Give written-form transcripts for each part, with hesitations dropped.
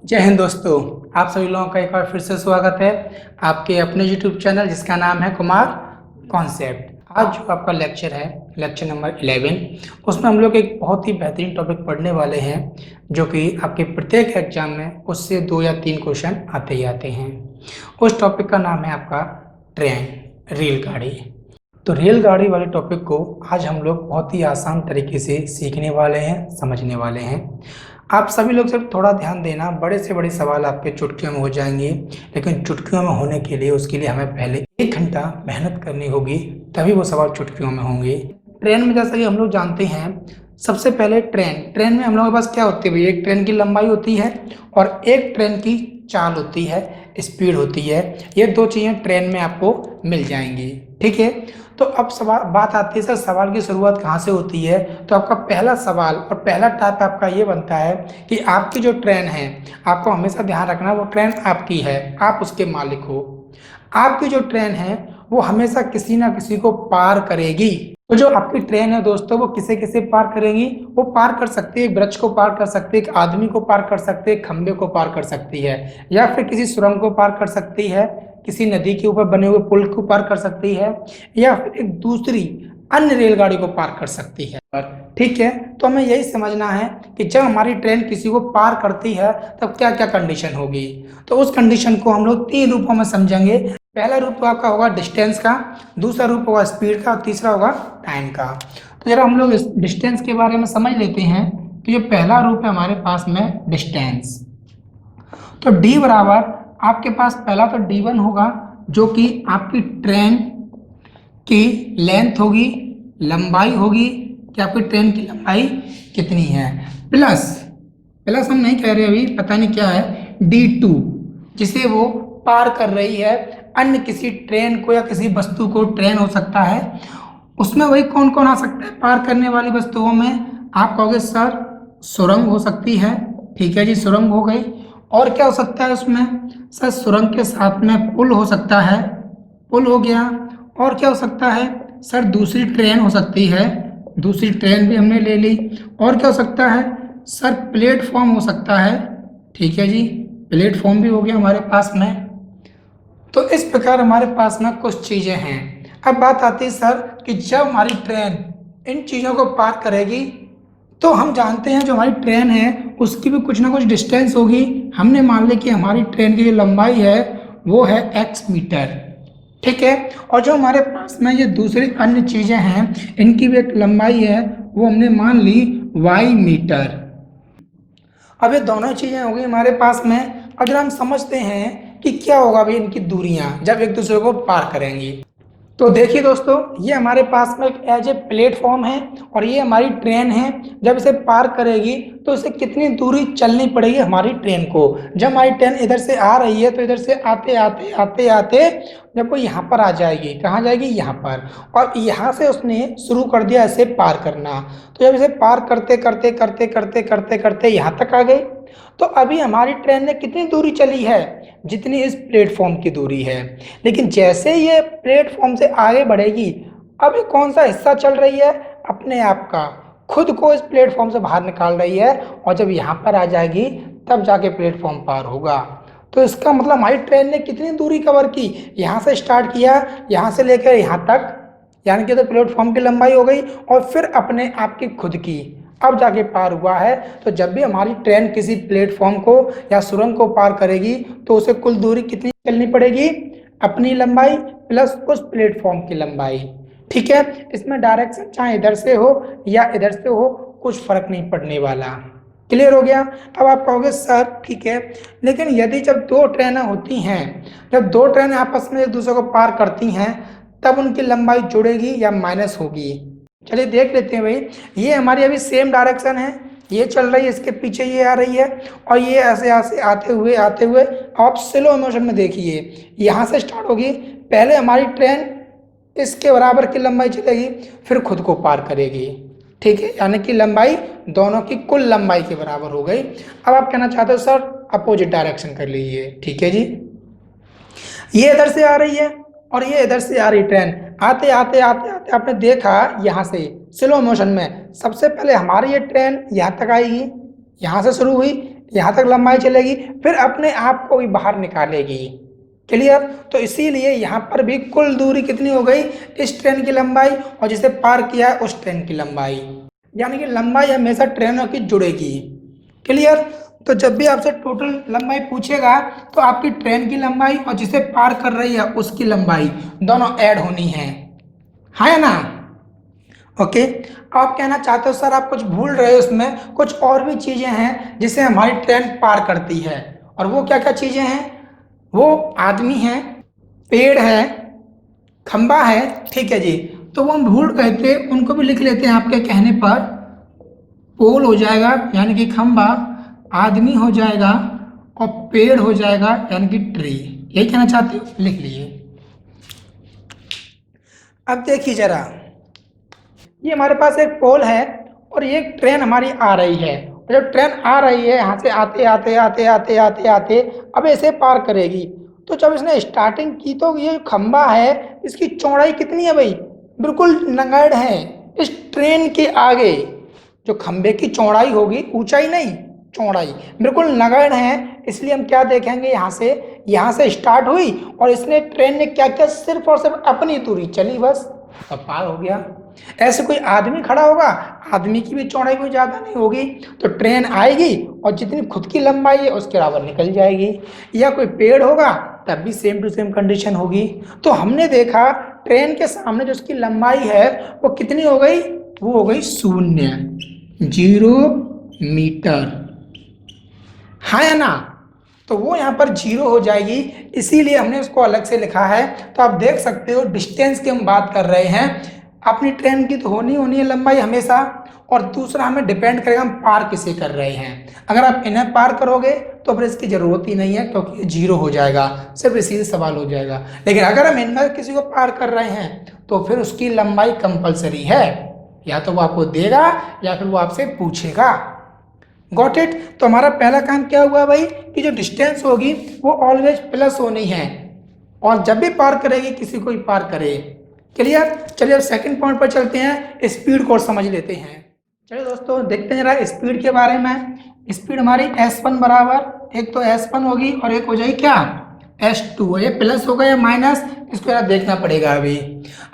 जय हिंद दोस्तों। आप सभी लोगों का एक बार फिर से स्वागत है आपके अपने यूट्यूब चैनल जिसका नाम है कुमार कॉन्सेप्ट। आज जो आपका लेक्चर है लेक्चर नंबर 11, उसमें हम लोग एक बहुत ही बेहतरीन टॉपिक पढ़ने वाले हैं जो कि आपके प्रत्येक एग्जाम में उससे 2 या 3 क्वेश्चन आते ही आते हैं। उस टॉपिक का नाम है आपका ट्रेन, रेलगाड़ी। तो रेलगाड़ी वाले टॉपिक को आज हम लोग बहुत ही आसान तरीके से सीखने वाले हैं, समझने वाले हैं। आप सभी लोग सिर्फ थोड़ा ध्यान देना, बड़े से बड़े सवाल आपके चुटकियों में हो जाएंगे, लेकिन चुटकियों में होने के लिए उसके लिए हमें पहले 1 घंटा मेहनत करनी होगी, तभी वो सवाल चुटकियों में होंगे। ट्रेन में जैसा कि हम लोग जानते हैं, सबसे पहले ट्रेन में हम लोगों के पास क्या होती है भैया? एक ट्रेन की लंबाई होती है और एक ट्रेन की चाल होती है, स्पीड होती है। ये 2 चीज़ें ट्रेन में आपको मिल जाएंगी, ठीक है। तो अब सवाल बात आती है सर, सवाल की शुरुआत कहाँ से होती है? तो आपका पहला सवाल और पहला टाइप आपका ये बनता है कि आपकी जो ट्रेन है, आपको हमेशा ध्यान रखना वो ट्रेन आपकी है, आप उसके मालिक हो। आपकी जो ट्रेन है वो हमेशा किसी ना किसी को पार करेगी। तो जो आपकी ट्रेन है दोस्तों, वो किसे किसे पार करेगी? वो पार कर सकती है, एक वृक्ष को पार कर सकती है, एक आदमी को पार कर सकती है, खंबे को पार कर सकती है, या फिर किसी सुरंग को पार कर सकती है, किसी नदी के ऊपर बने हुए पुल को पार कर सकती है, या फिर एक दूसरी अन्य रेलगाड़ी को पार कर सकती है। ठीक है, तो हमें यही समझना है कि जब हमारी ट्रेन किसी को पार करती है तब क्या क्या कंडीशन होगी। तो उस कंडीशन को हम लोग 3 रूपों में समझेंगे। पहला रूप आपका होगा डिस्टेंस का, दूसरा रूप होगा स्पीड का और तीसरा होगा टाइम का। तो जरा हम लोग इस डिस्टेंस के बारे में समझ लेते हैं। तो ये पहला रूप है हमारे पास में डिस्टेंस। तो डी बराबर आपके पास पहला तो D1 होगा, जो कि आपकी ट्रेन की लेंथ होगी, लंबाई होगी कि आपकी ट्रेन की लंबाई कितनी है, प्लस हम नहीं कह रहे अभी, पता नहीं क्या है, D2, जिसे वो पार कर रही है अन्य किसी ट्रेन को या किसी वस्तु को। ट्रेन हो सकता है, उसमें वही कौन कौन आ सकता है पार करने वाली वस्तुओं में? आप कहोगे सर सुरंग हो सकती है, ठीक है जी, सुरंग हो गई। और क्या हो सकता है उसमें? सर सुरंग के साथ में पुल हो सकता है, पुल हो गया। और क्या हो सकता है? सर दूसरी ट्रेन हो सकती है, दूसरी ट्रेन भी हमने ले ली। और क्या हो सकता है? सर प्लेटफॉर्म हो सकता है, ठीक है जी, प्लेटफॉर्म भी हो गया हमारे पास में। तो इस प्रकार हमारे पास में कुछ चीज़ें हैं। अब बात आती है सर कि जब हमारी ट्रेन इन चीज़ों को पार करेगी तो हम जानते हैं जो हमारी ट्रेन है उसकी भी कुछ ना कुछ डिस्टेंस होगी। हमने मान लिया कि हमारी ट्रेन की जो लंबाई है वो है x मीटर, ठीक है। और जो हमारे पास में ये दूसरी अन्य चीज़ें हैं इनकी भी एक लंबाई है, वो हमने मान ली y मीटर। अब ये दोनों चीज़ें हो गई हमारे पास में। अगर हम समझते हैं कि क्या होगा भाई इनकी दूरियां जब एक दूसरे को पार करेंगी, तो देखिए दोस्तों, ये हमारे पास में एक एज ए प्लेटफॉर्म है और ये हमारी ट्रेन है। जब इसे पार करेगी तो इसे कितनी दूरी चलनी पड़ेगी हमारी ट्रेन को? जब हमारी ट्रेन इधर से आ रही है तो इधर से आते आते आते आते जब वो यहाँ पर आ जाएगी, कहाँ जाएगी? यहाँ पर। और यहाँ से उसने शुरू कर दिया इसे पार करना। तो जब इसे पार करते करते करते करते करते करते यहाँ तक आ गई, तो अभी हमारी ट्रेन ने कितनी दूरी चली है? जितनी इस प्लेटफॉर्म की दूरी है। लेकिन जैसे ये प्लेटफॉर्म से आगे बढ़ेगी, अब ये कौन सा हिस्सा चल रही है? अपने आप का, खुद को इस प्लेटफॉर्म से बाहर निकाल रही है। और जब यहाँ पर आ जाएगी तब जाके प्लेटफॉर्म पार होगा। तो इसका मतलब हमारी ट्रेन ने कितनी दूरी कवर की? यहाँ से स्टार्ट किया, यहाँ से लेकर यहाँ तक, यानी कि तो प्लेटफॉर्म की लंबाई हो गई, और फिर अपने आप की खुद की, अब जाके पार हुआ है। तो जब भी हमारी ट्रेन किसी प्लेटफॉर्म को या सुरंग को पार करेगी तो उसे कुल दूरी कितनी चलनी पड़ेगी? अपनी लंबाई प्लस उस प्लेटफॉर्म की लंबाई, ठीक है। इसमें डायरेक्शन चाहे इधर से हो या इधर से हो, कुछ फर्क नहीं पड़ने वाला। क्लियर हो गया? अब आप कहोगे सर ठीक है, लेकिन यदि जब 2 ट्रेनें होती हैं, जब 2 ट्रेनें आपस में एक दूसरे को पार करती हैं, तब उनकी लंबाई जुड़ेगी या माइनस होगी? चलिए देख लेते हैं भाई। ये हमारी अभी सेम डायरेक्शन है, ये चल रही है, इसके पीछे ये आ रही है, और ये ऐसे ऐसे आते हुए आप स्लो मोशन में देखिए, यहाँ से स्टार्ट होगी। पहले हमारी ट्रेन इसके बराबर की लंबाई चलेगी, फिर खुद को पार करेगी, ठीक है। यानी कि लंबाई दोनों की कुल लंबाई के बराबर हो गई। अब आप कहना चाहते हो सर अपोजिट डायरेक्शन कर लीजिए, ठीक है जी। ये इधर से आ रही है और ये इधर से आ रही ट्रेन, आते आते आते आते आपने देखा यहाँ से स्लो मोशन में, सबसे पहले हमारी ये ट्रेन यहाँ तक आएगी, यहाँ से शुरू हुई, यहाँ तक लंबाई चलेगी, फिर अपने आप को भी बाहर निकालेगी। क्लियर? तो इसीलिए यहाँ पर भी कुल दूरी कितनी हो गई, इस ट्रेन की लंबाई और जिसे पार किया है उस ट्रेन की लंबाई, यानी कि लंबाई हमेशा ट्रेनों की जुड़ेगी। क्लियर? तो जब भी आपसे टोटल लंबाई पूछेगा तो आपकी ट्रेन की लंबाई और जिसे पार कर रही है उसकी लंबाई दोनों ऐड होनी है ना? ओके। आप कहना चाहते हो सर आप कुछ भूल रहे हो, इसमें कुछ और भी चीजें हैं जिसे हमारी ट्रेन पार करती है, और वो क्या क्या चीजें हैं? वो आदमी है, पेड़ है, खंबा है, ठीक है जी। तो वो हम भूल गए थे, उनको भी लिख लेते हैं आपके कहने पर। पोल हो जाएगा यानी कि खंबा, आदमी हो जाएगा और पेड़ हो जाएगा यानी कि ट्री। यही कहना चाहते हो, लिख लिए। अब देखिए जरा, ये हमारे पास एक पोल है और ये एक ट्रेन हमारी आ रही है, और जब ट्रेन आ रही है यहाँ से आते आते आते आते आते आते अब ऐसे पार करेगी। तो जब इसने स्टार्टिंग की तो ये खंबा है, इसकी चौड़ाई कितनी है भाई? बिल्कुल नगण्य है। इस ट्रेन के आगे जो खंबे की चौड़ाई होगी, ऊंचाई नहीं चौड़ाई, बिल्कुल नगण्य है। इसलिए हम क्या देखेंगे, यहाँ से स्टार्ट हुई और इसने ट्रेन ने क्या किया, सिर्फ और सिर्फ अपनी दूरी चली बस, अब पार हो गया। ऐसे कोई आदमी खड़ा होगा, आदमी की भी चौड़ाई कोई ज़्यादा नहीं होगी, तो ट्रेन आएगी और जितनी खुद की लंबाई है उसके बराबर निकल जाएगी। या कोई पेड़ होगा तब भी सेम टू सेम कंडीशन होगी। तो हमने देखा ट्रेन के सामने जो उसकी लंबाई है वो कितनी हो गई, वो हो गई 0 मीटर, हाँ या ना? तो वो यहाँ पर 0 हो जाएगी, इसीलिए हमने उसको अलग से लिखा है। तो आप देख सकते हो डिस्टेंस की हम बात कर रहे हैं, अपनी ट्रेन की तो होनी है लंबाई हमेशा, और दूसरा हमें डिपेंड करेगा हम पार किसे कर रहे हैं। अगर आप इन्हें पार करोगे तो फिर इसकी जरूरत ही नहीं है, क्योंकि ये 0 हो जाएगा, सिर्फ इसी से सवाल हो जाएगा। लेकिन अगर हम इनमें किसी को पार कर रहे हैं तो फिर उसकी लंबाई कंपलसरी है, या तो वो आपको देगा या फिर वो आपसे पूछेगा। Got it? तो हमारा पहला काम क्या हुआ भाई, कि जो डिस्टेंस होगी वो ऑलवेज प्लस होनी है, और जब भी पार करेगी किसी को ही पार करे। क्लियर? चलिए अब सेकंड पॉइंट पर चलते हैं, स्पीड को समझ लेते हैं। चलिए दोस्तों देखते हैं जरा स्पीड के बारे में। स्पीड हमारी s1 बराबर, एक तो s1 होगी और एक हो जाएगी क्या, s2। ये प्लस होगा या माइनस, इसको जरा देखना पड़ेगा अभी।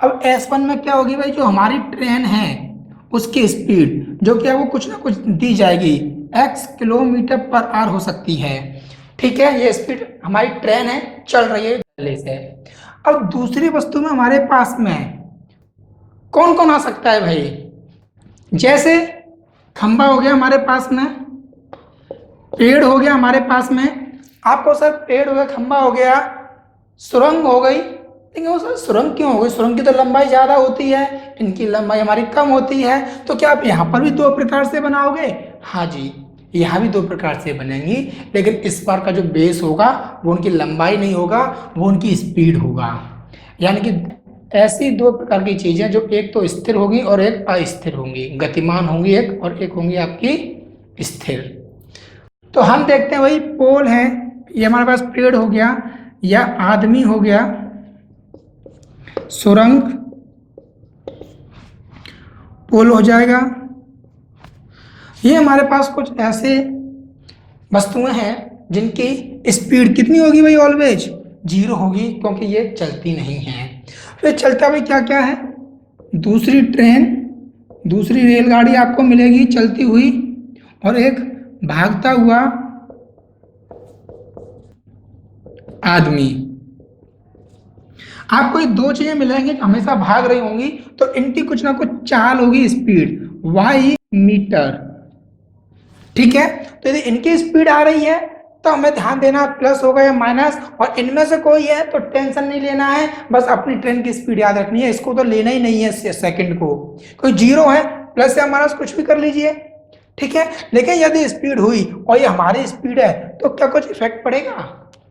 अब s1 में क्या होगी भाई, जो हमारी ट्रेन है उसकी स्पीड जो क्या वो कुछ ना कुछ दी जाएगी, x किलोमीटर पर आवर हो सकती है, ठीक है। ये स्पीड हमारी ट्रेन है, चल रही है दिल्ली से। अब दूसरी वस्तु में हमारे पास में कौन कौन आ सकता है भाई, जैसे खंबा हो गया हमारे पास में, पेड़ हो गया हमारे पास में। आपको सर पेड़ हो गया, खंबा हो गया, सुरंग हो गई। लेकिन वो सर सुरंग क्यों हो गई, सुरंग की तो लंबाई ज़्यादा होती है, इनकी लंबाई हमारी कम होती है, तो क्या आप यहाँ पर भी 2 प्रकार से बनाओगे? हाँ जी, यहाँ भी 2 प्रकार से बनेंगी, लेकिन इस बार का जो बेस होगा वो उनकी लंबाई नहीं होगा, वो उनकी स्पीड होगा। यानी कि ऐसी 2 प्रकार की चीज़ें जो एक तो स्थिर होगी और एक अस्थिर होंगी, गतिमान होंगी एक, और एक होंगी आपकी स्थिर। तो हम देखते हैं वही पोल है, ये हमारे पास पेड़ हो गया, या आदमी हो गया, सुरंग, पोल हो जाएगा। ये हमारे पास कुछ ऐसे वस्तुएं हैं जिनकी स्पीड कितनी होगी भाई, ऑलवेज 0 होगी, क्योंकि ये चलती नहीं है। फिर चलता भाई क्या क्या है, दूसरी ट्रेन, दूसरी रेलगाड़ी आपको मिलेगी चलती हुई, और एक भागता हुआ आदमी। आपको ये 2 चीजें मिलेंगी हमेशा भाग रही होंगी, तो इनकी कुछ ना कुछ चाल होगी, स्पीड y मीटर, ठीक है। तो यदि इनकी स्पीड आ रही है तो हमें ध्यान देना प्लस होगा या माइनस, और इनमें से कोई है तो टेंशन नहीं लेना है, बस अपनी ट्रेन की स्पीड याद रखनी है, इसको तो लेना ही नहीं है सेकंड को। कोई 0 है, प्लस या माइनस कुछ भी कर लीजिए, ठीक है। लेकिन यदि स्पीड हुई और ये हमारी स्पीड है तो क्या कुछ इफेक्ट पड़ेगा,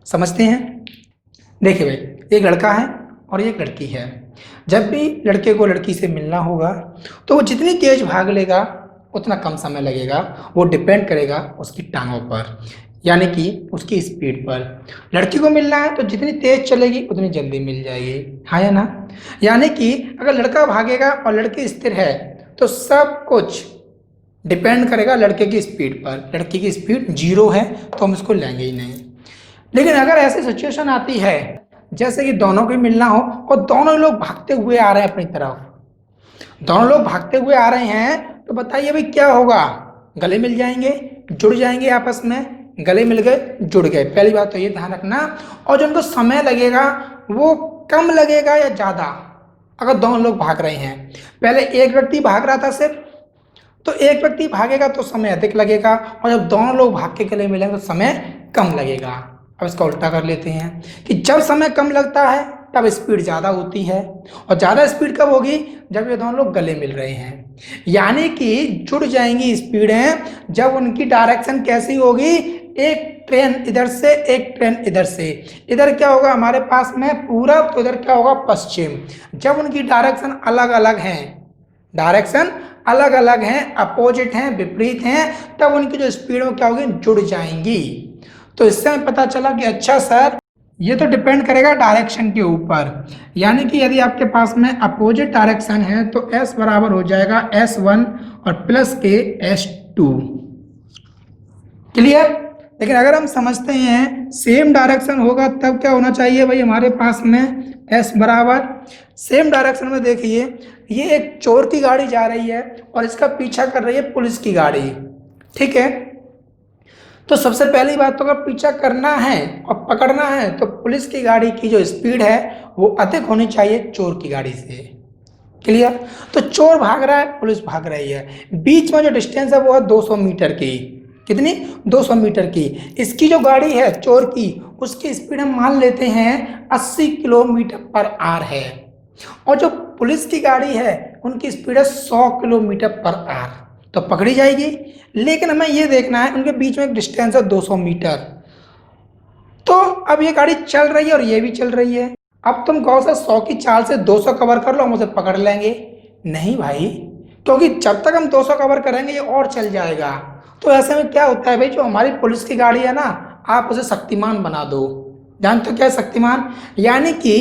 समझते हैं। देखिए भाई, एक लड़का है और एक लड़की है। जब भी लड़के को लड़की से मिलना होगा तो वो जितनी तेज भाग लेगा उतना कम समय लगेगा, वो डिपेंड करेगा उसकी टांगों पर, यानी कि उसकी स्पीड पर। लड़की को मिलना है तो जितनी तेज चलेगी उतनी जल्दी मिल जाएगी, हाँ या ना। यानी कि अगर लड़का भागेगा और लड़की स्थिर है तो सब कुछ डिपेंड करेगा लड़के की स्पीड पर। लड़की की स्पीड 0 है तो हम इसको लेंगे ही नहीं। लेकिन अगर ऐसी सिचुएशन आती है जैसे कि दोनों को मिलना हो और दोनों लोग भागते हुए आ रहे हैं अपनी तरफ, दोनों लोग भागते हुए आ रहे हैं, तो बताइए भाई क्या होगा? गले मिल जाएंगे, जुड़ जाएंगे आपस में, गले मिल गए, जुड़ गए। पहली बात तो ये ध्यान रखना। और जो उनको समय लगेगा वो कम लगेगा या ज़्यादा? अगर दोनों लोग भाग रहे हैं, पहले एक व्यक्ति भाग रहा था सिर्फ, तो एक व्यक्ति भागेगा तो समय अधिक लगेगा, और जब दोनों लोग भाग के गले मिलेंगे तो समय कम लगेगा। अब इसका उल्टा कर लेते हैं कि जब समय कम लगता है तब स्पीड ज़्यादा होती है, और ज़्यादा स्पीड कब होगी? जब ये दोनों लोग गले मिल रहे हैं। यानी कि जुड़ जाएंगी स्पीडें जब उनकी डायरेक्शन कैसी होगी? एक ट्रेन इधर से, एक ट्रेन इधर से। इधर क्या होगा हमारे पास में? पूरब, तो इधर क्या होगा? पश्चिम। जब उनकी डायरेक्शन अलग अलग हैं, डायरेक्शन अलग अलग हैं, अपोजिट हैं, विपरीत हैं, तब उनकी जो स्पीड है क्या होगी? जुड़ जाएंगी। तो इससे हमें पता चला कि अच्छा सर ये तो डिपेंड करेगा डायरेक्शन के ऊपर। यानी कि यदि आपके पास में अपोजिट डायरेक्शन है तो S बराबर हो जाएगा S1 और प्लस के S2। क्लियर? लेकिन अगर हम समझते हैं सेम डायरेक्शन होगा तब क्या होना चाहिए भाई हमारे पास में? S बराबर सेम डायरेक्शन में देखिए ये एक चोर की गाड़ी जा रही है और इसका पीछा कर रही है पुलिस की गाड़ी। ठीक है, तो सबसे पहली बात तो अगर पीछा करना है और पकड़ना है तो पुलिस की गाड़ी की जो स्पीड है वो अधिक होनी चाहिए चोर की गाड़ी से। क्लियर? तो चोर भाग रहा है, पुलिस भाग रही है, बीच में जो डिस्टेंस है वो है 200 मीटर की। कितनी? 200 मीटर की। इसकी जो गाड़ी है चोर की, उसकी स्पीड हम मान लेते हैं 80 किलोमीटर पर आवर है, और जो पुलिस की गाड़ी है उनकी स्पीड है 100 किलोमीटर पर आवर, तो पकड़ी जाएगी। लेकिन हमें ये देखना है उनके बीच में एक डिस्टेंस है 200 मीटर। तो अब ये गाड़ी चल रही है और ये भी चल रही है। अब तुम कहो सर 100 की चाल से 200 कवर कर लो, हम उसे पकड़ लेंगे। नहीं भाई, क्योंकि जब तक हम 200 कवर करेंगे ये और चल जाएगा। तो ऐसे में क्या होता है भाई, जो हमारी पुलिस की गाड़ी है ना, आप उसे शक्तिमान बना दो। जानते हो क्या है शक्तिमान? यानी कि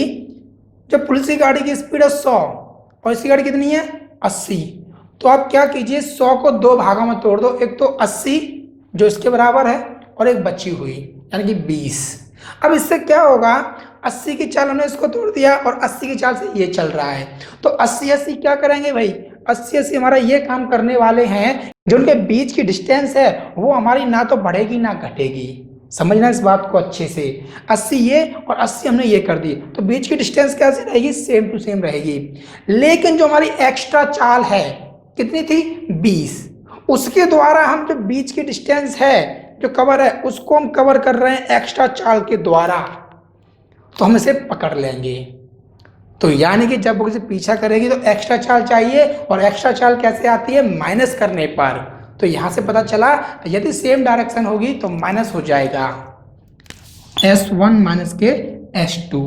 जब पुलिस की गाड़ी की स्पीड है 100 और इसकी गाड़ी कितनी है? 80, तो आप क्या कीजिए 100 को 2 भागों में तोड़ दो, एक तो 80 जो इसके बराबर है और एक बची हुई यानी कि 20। अब इससे क्या होगा? 80 की चाल हमने इसको तोड़ दिया और 80 की चाल से ये चल रहा है, तो 80-80 क्या करेंगे भाई? 80-80 हमारा ये काम करने वाले हैं, जो उनके बीच की डिस्टेंस है वो हमारी ना तो बढ़ेगी ना घटेगी। समझना इस बात को अच्छे से। 80 ये और 80 हमने ये कर दी, तो बीच की डिस्टेंस कैसी रहेगी? सेम टू सेम रहेगी। लेकिन जो हमारी एक्स्ट्रा चाल है कितनी थी? 20, उसके द्वारा हम जो बीच की डिस्टेंस है जो कवर है उसको हम कवर कर रहे हैं एक्स्ट्रा चाल के द्वारा, तो हम इसे पकड़ लेंगे। तो यानी कि जब वो इसे पीछा करेगी तो एक्स्ट्रा चाल चाहिए, और एक्स्ट्रा चाल कैसे आती है? माइनस करने पर। तो यहां से पता चला यदि सेम डायरेक्शन होगी तो माइनस हो जाएगा S1 माइनस के S2।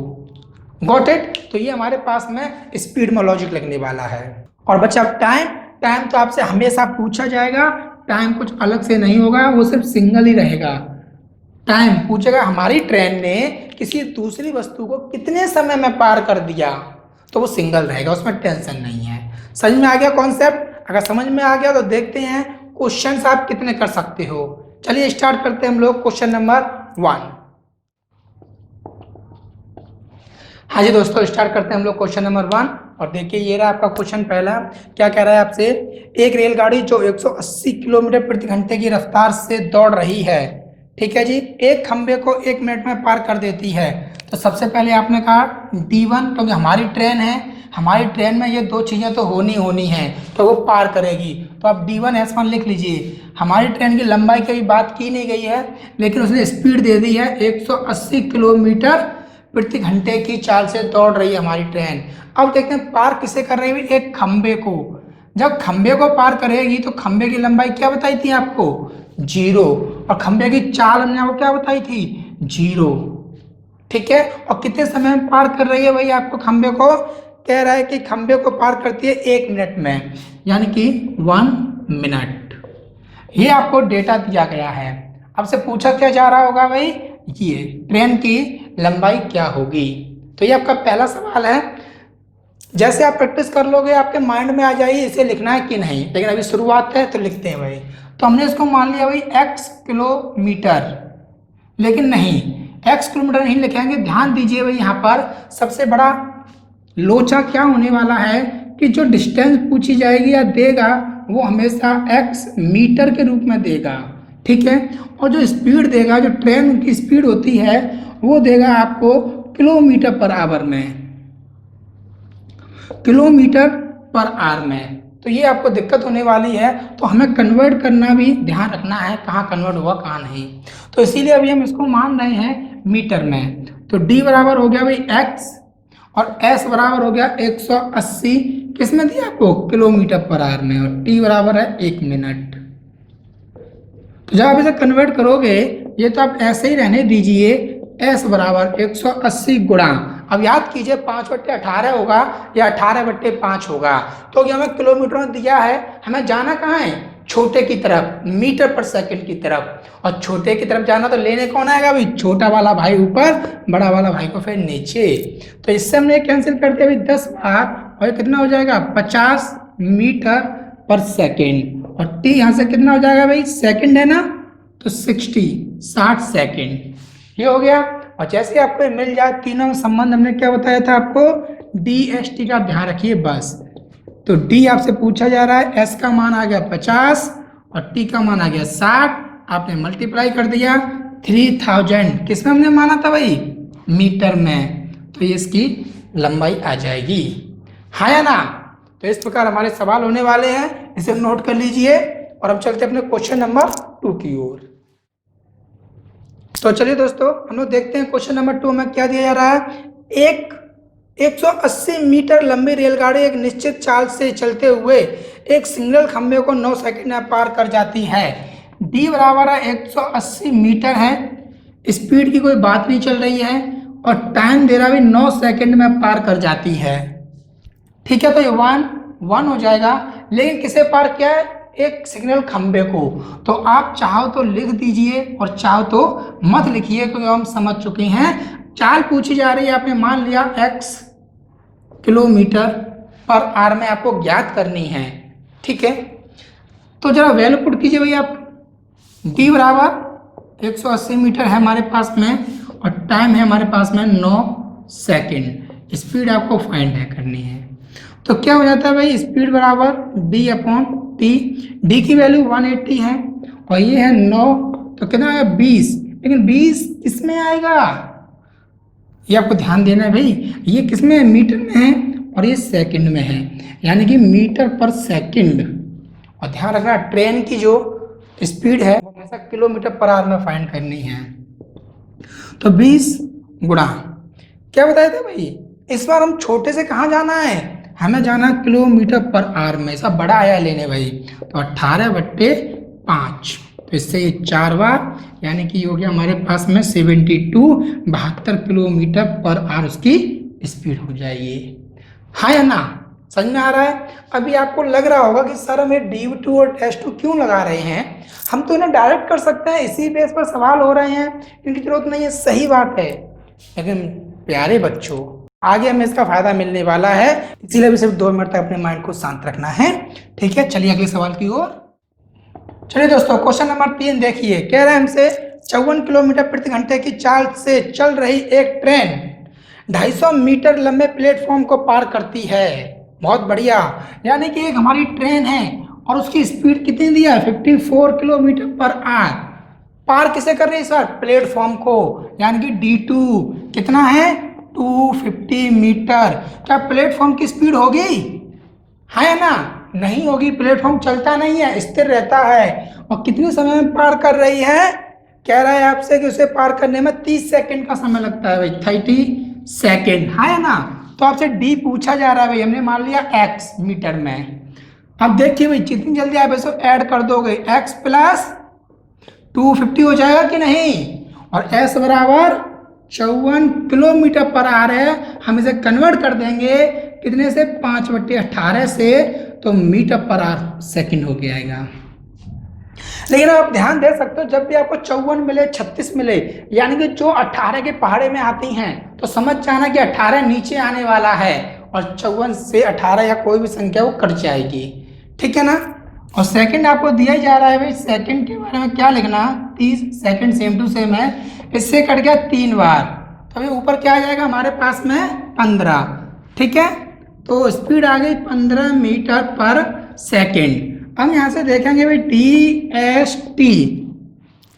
Got it? तो ये हमारे पास में स्पीड में लॉजिक लगने वाला है। और बच्चा टाइम तो आपसे हमेशा पूछा जाएगा, टाइम कुछ अलग से नहीं होगा, वो सिर्फ सिंगल ही रहेगा। टाइम पूछेगा हमारी ट्रेन ने किसी दूसरी वस्तु को कितने समय में पार कर दिया, तो वो सिंगल रहेगा, उसमें टेंशन नहीं है। समझ में आ गया कॉन्सेप्ट? अगर समझ में आ गया तो देखते हैं क्वेश्चंस आप कितने कर सकते हो। चलिए स्टार्ट करते हैं हम लोग क्वेश्चन नंबर 1। हाँ जी दोस्तों, स्टार्ट करते हैं हम लोग क्वेश्चन नंबर 1। और देखिए ये रहा आपका क्वेश्चन पहला। क्या कह रहा है आपसे? एक रेलगाड़ी जो 180 किलोमीटर प्रति घंटे की रफ्तार से दौड़ रही है, ठीक है जी, एक खंबे को 1 मिनट में पार कर देती है। तो सबसे पहले आपने कहा D1, क्योंकि हमारी ट्रेन है, हमारी ट्रेन में ये 2 चीज़ें तो होनी हैं, तो वो पार करेगी। तो आप D1 S1 लिख लीजिए। हमारी ट्रेन की लंबाई की बात की नहीं गई है, लेकिन उसने स्पीड दे दी है 180 किलोमीटर प्रति घंटे की चाल से दौड़ रही है हमारी ट्रेन। अब देखते हैं पार किसे कर रही है? एक खंबे को। जब खंबे को पार करेगी तो खंबे की लंबाई क्या बताई थी आपको? 0, और खंबे की चाल हमने आपको क्या बताई थी? 0। ठीक है, और कितने समय में पार कर रही है भाई? आपको खंबे को कह रहा है कि खंबे को पार करती है 1 मिनट में, यानी कि 1 मिनट। ये आपको डेटा दिया गया है। अब से पूछा क्या जा रहा होगा भाई? ये ट्रेन की लंबाई क्या होगी? तो ये आपका पहला सवाल है। जैसे आप प्रैक्टिस कर लोगे आपके माइंड में आ जाएगी इसे लिखना है कि नहीं, लेकिन अभी शुरुआत है तो लिखते हैं भाई। तो हमने इसको मान लिया भाई x किलोमीटर, लेकिन नहीं x किलोमीटर नहीं लिखेंगे। ध्यान दीजिए भाई यहाँ पर सबसे बड़ा लोचा क्या होने वाला है कि जो डिस्टेंस पूछी जाएगी या देगा वो हमेशा x मीटर के रूप में देगा, ठीक है। और जो स्पीड देगा, जो ट्रेन की स्पीड होती है वो देगा आपको किलोमीटर पर आवर में, किलोमीटर पर आवर में। तो ये आपको दिक्कत होने वाली है, तो हमें कन्वर्ट करना भी ध्यान रखना है कहाँ कन्वर्ट हुआ कहाँ नहीं। तो इसीलिए अभी हम इसको मान रहे हैं मीटर में। तो d बराबर हो गया भाई x और s बराबर हो गया 180, किसमें दिया आपको किलोमीटर पर आवर में, और t बराबर है 1 मिनट। तो जब आप इसे कन्वर्ट करोगे ये तो आप ऐसे ही रहने दीजिए, s बराबर 180 गुणा, अब याद कीजिए 5/18 होगा या 18/5 होगा, तो ये हमें किलोमीटर में दिया है, हमें जाना कहाँ है छोटे की तरफ, मीटर पर सेकंड की तरफ। और छोटे की तरफ जाना तो लेने कौन आएगा भाई, छोटा वाला भाई ऊपर, बड़ा वाला भाई को फिर नीचे। तो इससे हमने कैंसिल कर दिया भाई 10 बार, और कितना हो जाएगा 50 मीटर पर सेकेंड। और टी यहाँ से कितना हो जाएगा भाई, सेकंड है ना, तो 60 सेकंड ये हो गया। और जैसे आपको मिल जाए तीनों संबंध, हमने क्या बताया था आपको, DST का ध्यान रखिए बस। तो D आपसे पूछा जा रहा है, S का मान आ गया 50 और T का मान आ गया 60, आपने मल्टीप्लाई कर दिया 3000, किसमें हमने माना था भाई, मीटर में, तो ये इसकी लंबाई आ जाएगी, हाँ या ना। तो इस प्रकार हमारे सवाल होने वाले हैं, इसे नोट कर लीजिए। और हम चलते अपने क्वेश्चन नंबर 2 की ओर। तो चलिए दोस्तों हम लोग देखते हैं क्वेश्चन नंबर 2 में क्या दिया जा रहा है। एक 180 मीटर लंबी रेलगाड़ी एक निश्चित चाल से चलते हुए एक सिंगल खंभे को 9 सेकंड में पार कर जाती है। डी बराबर है 180 मीटर है, स्पीड की कोई बात नहीं चल रही है, और टाइम दे रहा भी 9 सेकंड में पार कर जाती है, ठीक है। तो ये 1 हो जाएगा, लेकिन किसे पार किया है, एक सिग्नल खंबे को। तो आप चाहो तो लिख दीजिए और चाहो तो मत लिखिए, क्योंकि हम समझ चुके हैं चाल पूछी जा रही है, आपने मान लिया x किलोमीटर पर आवर में आपको ज्ञात करनी है, ठीक है। तो जरा वैल्यू पुट कीजिए भाई आप। d बराबर 180 मीटर है हमारे पास में, और टाइम है हमारे पास में 9 सेकंड, स्पीड आपको फाइंड करनी है। तो क्या हो जाता है भाई, स्पीड बराबर d/t, d की वैल्यू 180 है और ये है 9, तो कितना है 20, लेकिन 20 किस में आएगा, ये आपको ध्यान देना है भाई, ये किस में है, मीटर में है और ये सेकंड में है, यानी कि मीटर पर सेकंड। और ध्यान रखना ट्रेन की जो स्पीड है वो हमेशा किलोमीटर पर आवर में फाइंड करनी है। तो 20 गुणा क्या बताया था भाई, इस बार हम छोटे से कहाँ जाना है, हमें जाना किलोमीटर पर आवर में, ऐसा बड़ा आया लेने भाई। तो 18/5, तो इससे ये 4 बार, यानी कि हो गया हमारे पास में 72 किलोमीटर पर आवर उसकी स्पीड हो जाएगी, हाँ या ना, समझ में आ रहा है। अभी आपको लग रहा होगा कि सर हमें D2 और S2 क्यों लगा रहे हैं, हम तो इन्हें डायरेक्ट कर सकते हैं, इसी बेस पर सवाल हो रहे हैं, इनकी जरूरत नहीं है, सही बात है। लेकिन प्यारे बच्चों आगे हमें इसका फायदा मिलने वाला है, इसीलिए भी सिर्फ 2 मिनट तक अपने माइंड को शांत रखना है, ठीक है। चलिए अगले सवाल की ओर। चलिए दोस्तों क्वेश्चन नंबर 3 देखिए, कह रहे हैं हमसे 54 किलोमीटर प्रति घंटे की चाल से चल रही एक ट्रेन 250 मीटर लंबे प्लेटफॉर्म को पार करती है। बहुत बढ़िया, यानी कि एक हमारी ट्रेन है और उसकी स्पीड कितनी दिया है, 54 किलोमीटर पर आवर। पार किसे कर रही है इस बार, प्लेटफॉर्म को, यानी कि D2 कितना है 250 मीटर। क्या प्लेटफॉर्म की स्पीड होगी, है ना, नहीं होगी, प्लेटफॉर्म चलता नहीं है, स्थिर रहता है। और कितने समय में पार कर रही है, कह रहा है आपसे कि उसे पार करने में 30 सेकंड का समय लगता है भाई, 30 सेकंड, है ना। तो आपसे डी पूछा जा रहा है भाई, हमने मान लिया x मीटर में। अब देखिए भाई जितनी जल्दी आप इसको ऐड कर दोगे x प्लस 250 हो जाएगा कि नहीं, और s बराबर 54 किलोमीटर पर आवर है, हम इसे कन्वर्ट कर देंगे कितने से, 5/18 से, तो मीटर पर आवर सेकंड हो गया आएगा। लेकिन आप ध्यान दे सकते हो, जब भी आपको 54 मिले, 36 मिले, यानी कि जो 18 के पहाड़े में आती हैं, तो समझ जाना कि 18 नीचे आने वाला है और 54 से 18 या कोई भी संख्या वो कट जाएगी, ठीक है ना। और सेकंड आपको दिया ही जा रहा है भाई, सेकंड के बारे में क्या लिखना, 30 सेकंड सेम टू सेम है, इससे कट गया 3 बार, तो अभी ऊपर क्या आ जाएगा हमारे पास में 15, ठीक है। तो स्पीड आ गई 15 मीटर पर सेकेंड। अब यहाँ से देखेंगे भाई DST,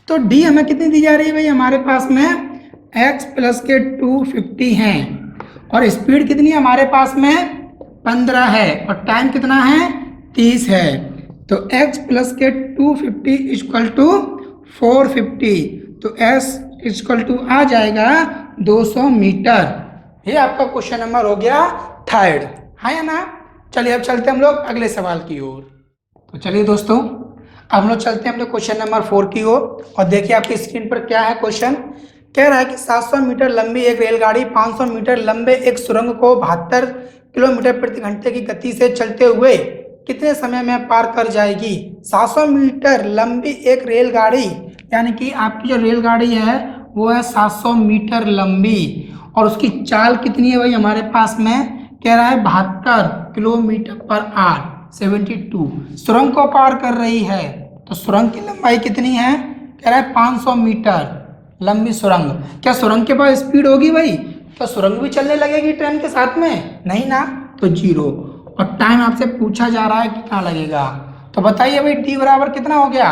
तो D हमें कितनी दी जा रही है भाई, हमारे पास में x प्लस के 250 हैं और स्पीड कितनी है हमारे पास में 15 है और टाइम कितना है 30 है, तो x प्लस के 250 इक्वल टू 450, तो s इक्वल टू आ जाएगा 200 मीटर। ये आपका क्वेश्चन नंबर हो गया थर्ड, है या ना। चलिए अब चलते हैं हम लोग अगले सवाल की ओर। तो चलिए दोस्तों अब हम लोग चलते हैं अपने क्वेश्चन नंबर 4 की ओर और देखिए आपकी स्क्रीन पर क्या है क्वेश्चन। कह रहा है कि 700 मीटर लंबी एक रेलगाड़ी 500 मीटर लंबे एक सुरंग को 72 किलोमीटर प्रति घंटे की गति से चलते हुए कितने समय में पार कर जाएगी। 700 मीटर लंबी एक रेलगाड़ी, यानी कि आपकी जो रेलगाड़ी है वो है 700 मीटर लंबी और उसकी चाल कितनी है भाई हमारे पास में, कह रहा है 72 किलोमीटर पर आवर 72, सुरंग को पार कर रही है। तो सुरंग की लंबाई कितनी है, कह रहा है 500 मीटर लंबी सुरंग। क्या सुरंग के पास स्पीड होगी भाई, तो सुरंग भी चलने लगेगी ट्रेन के साथ में, नहीं ना, तो 0। और टाइम आपसे पूछा जा रहा है कितना लगेगा, तो बताइए भाई D बराबर कितना हो गया।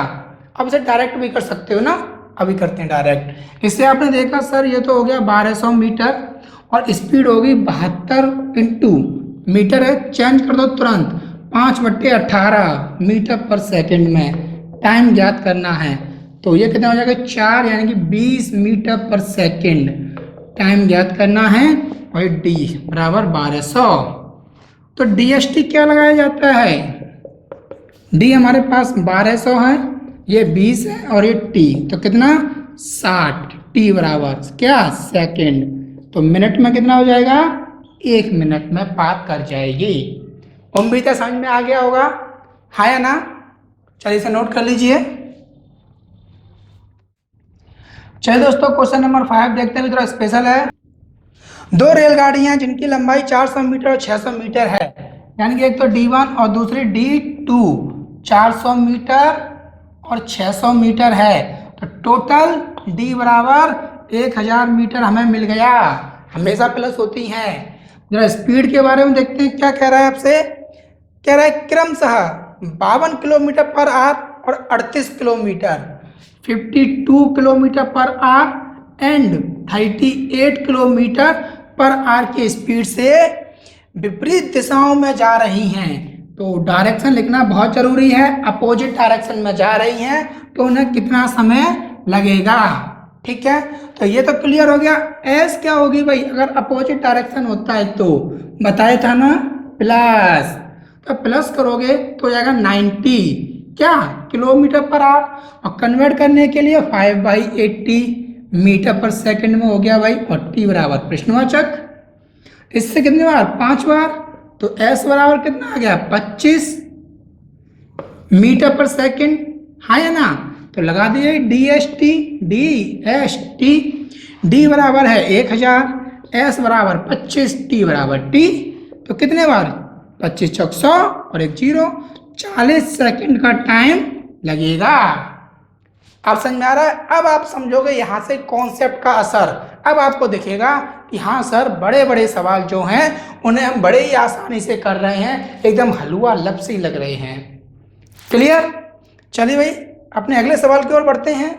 अब इसे डायरेक्ट भी कर सकते हो ना, अभी करते हैं डायरेक्ट। इससे आपने देखा सर ये तो हो गया 1200 मीटर और स्पीड होगी 72 इंटू मीटर है, चेंज कर दो तुरंत 5/18 मीटर पर सेकंड में, टाइम ज्ञात करना है। तो ये कितना हो जाएगा 4, यानी कि 20 मीटर पर सेकंड टाइम ज्ञात करना है और D बराबर 1200। तो DST क्या लगाया जाता है, D हमारे पास 1200 है, ये 20 है और ये T, तो कितना 60, T बराबर क्या सेकंड, तो मिनट में कितना हो जाएगा 1 मिनट में पार कर जाएगी। उम्मीद है समझ में आ गया होगा, हाँ या ना। चलिए इसे नोट कर लीजिए। चलिए दोस्तों क्वेश्चन नंबर 5 देखते हैं, थोड़ा स्पेशल है। दो रेलगाड़ियां जिनकी लंबाई 400 मीटर और 600 मीटर है, यानी कि एक तो D1 और दूसरी D2, 400 मीटर और 600 मीटर है, तो टोटल D बराबर 1000 मीटर हमें मिल गया, हमेशा प्लस होती हैं। जरा स्पीड के बारे में देखते हैं क्या कह रहा है आपसे। कह रहा है क्रमशः 52 किलोमीटर पर आवर और 38 kilometre, 52 kilometre per hour and 38 kilometre per hour की स्पीड से विपरीत दिशाओं में जा रही हैं। तो डायरेक्शन लिखना बहुत जरूरी है, अपोजिट डायरेक्शन में जा रही हैं तो उन्हें कितना समय लगेगा, ठीक है। तो ये तो क्लियर हो गया। एस क्या होगी भाई, अगर अपोजिट डायरेक्शन होता है तो बताया था ना प्लस, तो प्लस करोगे तो जाएगा 90 क्या किलोमीटर पर आवर और कन्वर्ट करने के लिए 5/80 मीटर पर सेकंड में हो गया भाई, और T बराबर प्रश्नवाचक, इससे कितने बार 5 बार, तो S बराबर कितना आ गया 25 मीटर पर सेकंड, हाँ या ना। तो लगा दिए DST, D बराबर है 1000, S बराबर 25, T बराबर T, तो कितने बार 25 चौक 100 और 1 0, 40 सेकंड का टाइम लगेगा। आप समझ में आ रहा है। अब आप समझोगे यहाँ से कॉन्सेप्ट का असर, अब आपको दिखेगा कि हाँ सर बड़े बड़े सवाल जो हैं उन्हें हम बड़े ही आसानी से कर रहे हैं, एकदम हलवा लफ्ज़ ही लग रहे हैं। क्लियर। चलिए भाई अपने अगले सवाल की ओर बढ़ते हैं।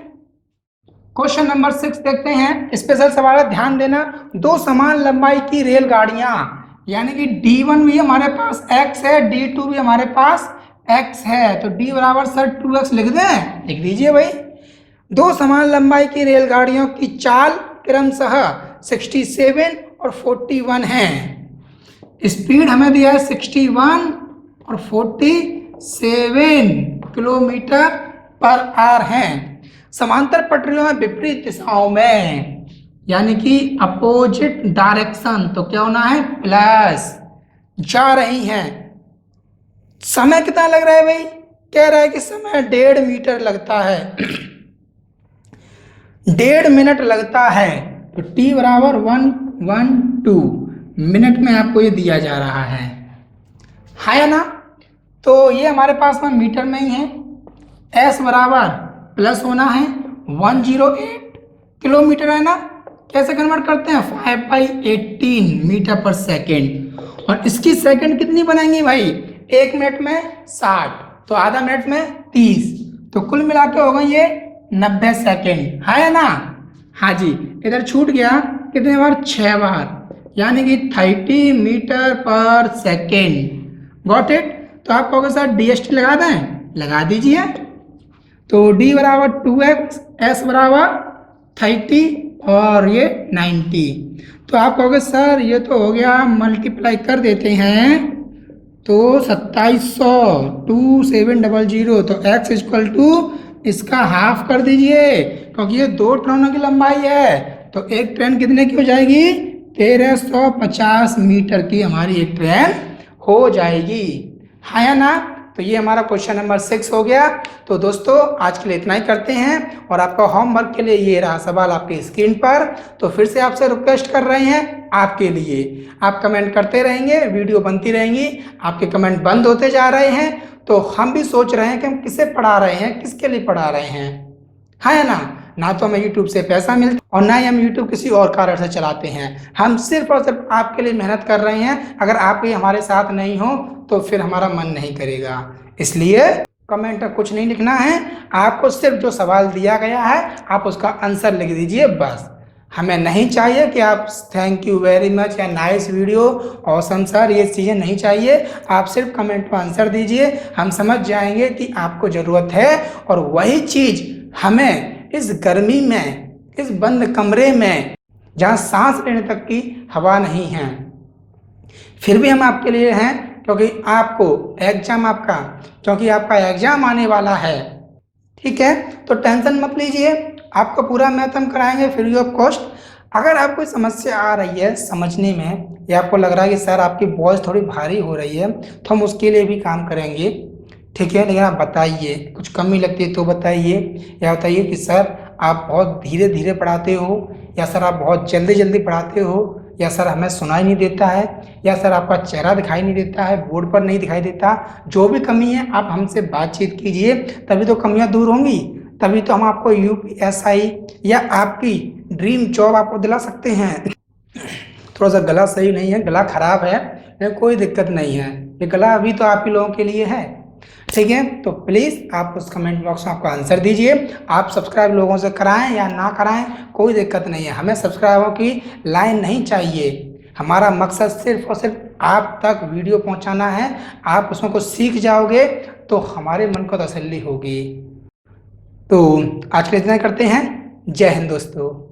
क्वेश्चन नंबर 6 देखते हैं, स्पेशल सवाल है, ध्यान देना। दो समान लंबाई की रेलगाड़ियां, यानी कि D1 भी हमारे पास x है, D2 भी हमारे पास x है, तो D बराबर सर 2x लिख दें, लिख दीजिए भाई। दो समान लंबाई की रेलगाड़ियों की चाल क्रमशः 67 और 41 है। स्पीड हमें दिया है 61 और 47 किलोमीटर पर आवर है। समांतर पटरियों में विपरीत दिशाओं में, यानी कि अपोजिट डायरेक्शन, तो क्या होना है प्लस, जा रही हैं। समय कितना लग रहा है भाई, कह रहा है कि समय 1.5 मीटर लगता है, 1.5 मिनट लगता है, तो T बराबर 112 मिनट में आपको ये दिया जा रहा है ना। तो ये हमारे पास में मीटर में ही है। एस बराबर प्लस होना है 108 किलोमीटर, है ना। कैसे कन्वर्ट करते हैं, 5/18 मीटर पर सेकेंड। और इसकी सेकंड कितनी बनेंगी भाई, 1 मिनट में 60, तो आधा मिनट में 30, तो कुल मिला के होगा ये 90 सेकेंड, है ना। हाँ जी, इधर छूट गया कितने बार, 6 बार, यानी कि 30 मीटर पर सेकेंड। Got it. तो आप कहोगे सर DST लगा दें, लगा दीजिए। तो D बराबर 2x, S बराबर 30 और ये 90। तो आप कहोगे सर ये तो हो गया, मल्टीप्लाई कर देते हैं तो 2700, 2700, तो x इक्वल टू इसका हाफ कर दीजिए, क्योंकि ये 2 ट्रेनों की लंबाई है। तो एक ट्रेन कितने की हो जाएगी, 1350 मीटर की हमारी एक ट्रेन हो जाएगी, है या ना। तो ये हमारा क्वेश्चन नंबर 6 हो गया। तो दोस्तों आज के लिए इतना ही करते हैं, और आपका होमवर्क के लिए ये रहा सवाल आपकी स्क्रीन पर। तो फिर से आपसे रिक्वेस्ट कर रहे हैं आपके लिए, आप कमेंट करते रहेंगे, वीडियो बनती रहेंगी, आपके कमेंट बंद होते जा रहे हैं, तो हम भी सोच रहे हैं कि हम किसे पढ़ा रहे हैं, किसके लिए पढ़ा रहे हैं, है ना तो हमें YouTube से पैसा मिलता और ना ही हम YouTube किसी और कारण से चलाते हैं। हम सिर्फ और सिर्फ आपके लिए मेहनत कर रहे हैं। अगर आप भी हमारे साथ नहीं हो तो फिर हमारा मन नहीं करेगा। इसलिए कमेंट में कुछ नहीं लिखना है, आपको सिर्फ जो सवाल दिया गया है आप उसका आंसर लिख दीजिए बस। हमें नहीं चाहिए कि आप थैंक यू वेरी मच या नाइस वीडियो, ऑसम सर, ये चीज़ें नहीं चाहिए। आप सिर्फ कमेंट में आंसर दीजिए, हम समझ जाएंगे कि आपको ज़रूरत है। और वही चीज़ हमें इस गर्मी में, इस बंद कमरे में जहाँ सांस लेने तक की हवा नहीं है, फिर भी हम आपके लिए हैं, क्योंकि आपका एग्जाम आने वाला है, ठीक है। तो टेंशन मत लीजिए, आपको पूरा मैथ हम कराएंगे फ्री ऑफ कॉस्ट। अगर आपको कोई समस्या आ रही है समझने में, या आपको लग रहा है कि सर आपकी वॉइस थोड़ी भारी हो रही है, तो हम उसके लिए भी काम करेंगे, ठीक है। लेकिन आप बताइए, कुछ कमी लगती है तो बताइए, या बताइए कि सर आप बहुत धीरे धीरे पढ़ाते हो, या सर आप बहुत जल्दी जल्दी पढ़ाते हो, या सर हमें सुनाई नहीं देता है, या सर आपका चेहरा दिखाई नहीं देता है, बोर्ड पर नहीं दिखाई देता। जो भी कमी है आप हमसे बातचीत कीजिए, तभी तो कमियां दूर होंगी, तभी तो हम आपको UPSI या आपकी ड्रीम जॉब आपको दिला सकते हैं। थोड़ा सा गला सही नहीं है, गला खराब है, लेकिन कोई दिक्कत नहीं है, ये गला अभी तो आप ही लोगों के लिए है, ठीक है। तो प्लीज़ आप उस कमेंट बॉक्स में आपका आंसर दीजिए। आप सब्सक्राइब लोगों से कराएं या ना कराएं कोई दिक्कत नहीं है, हमें सब्सक्राइबरों की लाइन नहीं चाहिए। हमारा मकसद सिर्फ और सिर्फ आप तक वीडियो पहुंचाना है। आप उसमें कुछ सीख जाओगे तो हमारे मन को तसल्ली होगी। तो आज के लिए इतना करते हैं। जय हिंद दोस्तों।